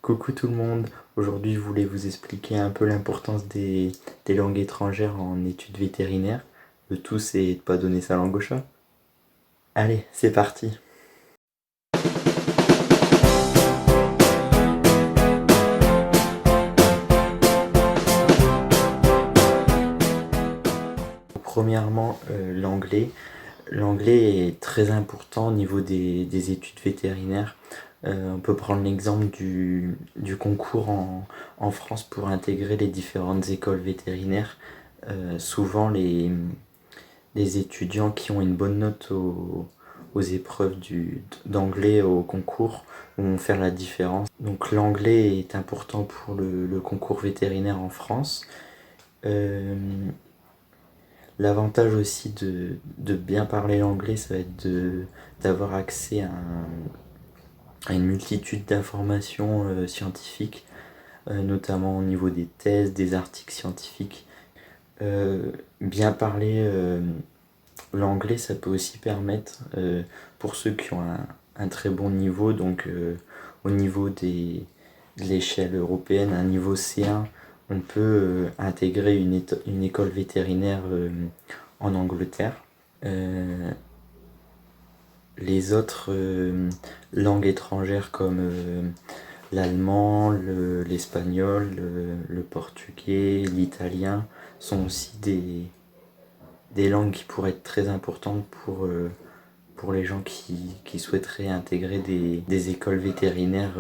Coucou tout le monde, aujourd'hui je voulais vous expliquer un peu l'importance des langues étrangères en études vétérinaires. Le tout c'est de pas donner sa langue au chat. Allez, c'est parti. Premièrement, l'anglais. L'anglais est très important au niveau des études vétérinaires. On peut prendre l'exemple du concours en France pour intégrer les différentes écoles vétérinaires. Souvent les étudiants qui ont une bonne note aux épreuves d'anglais au concours vont faire la différence. Donc l'anglais est important pour le concours vétérinaire en France. L'avantage aussi de bien parler l'anglais, ça va être d'avoir accès à une multitude d'informations scientifiques, notamment au niveau des thèses, des articles scientifiques. Bien parler l'anglais, ça peut aussi permettre, pour ceux qui ont un très bon niveau, donc au niveau de l'échelle européenne, un niveau C1, on peut intégrer une école vétérinaire en Angleterre. Les autres langues étrangères comme l'allemand, l'espagnol, le portugais, l'italien sont aussi des langues qui pourraient être très importantes pour les gens qui souhaiteraient intégrer des écoles vétérinaires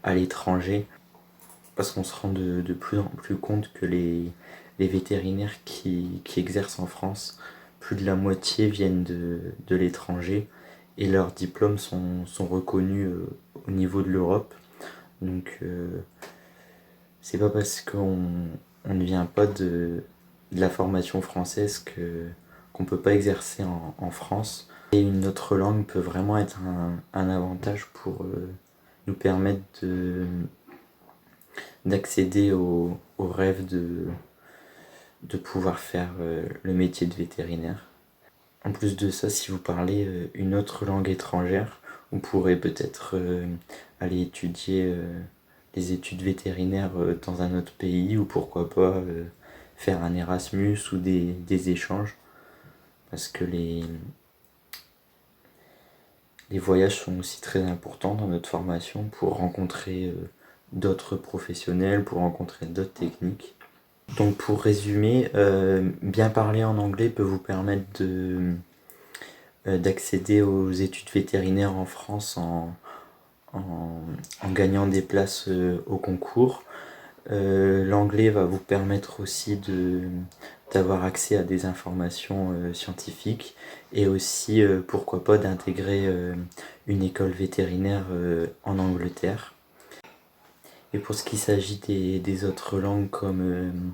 à l'étranger. Parce qu'on se rend de plus en plus compte que les vétérinaires qui exercent en France, plus de la moitié viennent de l'étranger et leurs diplômes sont reconnus au niveau de l'Europe. Donc c'est pas parce qu'on ne vient pas de la formation française qu'on peut pas exercer en France. Et une autre langue peut vraiment être un avantage pour nous permettre d'accéder au rêve de pouvoir faire le métier de vétérinaire. En plus de ça, si vous parlez une autre langue étrangère, vous pourrez peut-être aller étudier les études vétérinaires dans un autre pays, ou pourquoi pas faire un Erasmus ou des échanges, parce que les voyages sont aussi très importants dans notre formation pour rencontrer d'autres professionnels, pour rencontrer d'autres techniques. Donc pour résumer, bien parler en anglais peut vous permettre d'accéder aux études vétérinaires en France en gagnant des places au concours. L'anglais va vous permettre aussi d'avoir accès à des informations scientifiques et aussi pourquoi pas d'intégrer une école vétérinaire en Angleterre. Et pour ce qui s'agit des autres langues comme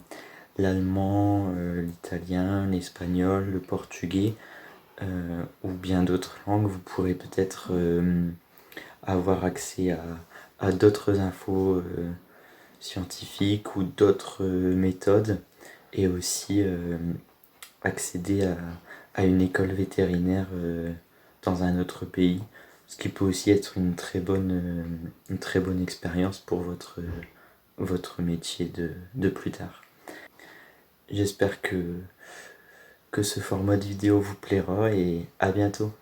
l'allemand, l'italien, l'espagnol, le portugais ou bien d'autres langues, vous pourrez peut-être avoir accès à d'autres infos scientifiques ou d'autres méthodes et aussi accéder à une école vétérinaire dans un autre pays, ce qui peut aussi être une très bonne expérience pour votre métier de plus tard. J'espère que ce format de vidéo vous plaira et à bientôt.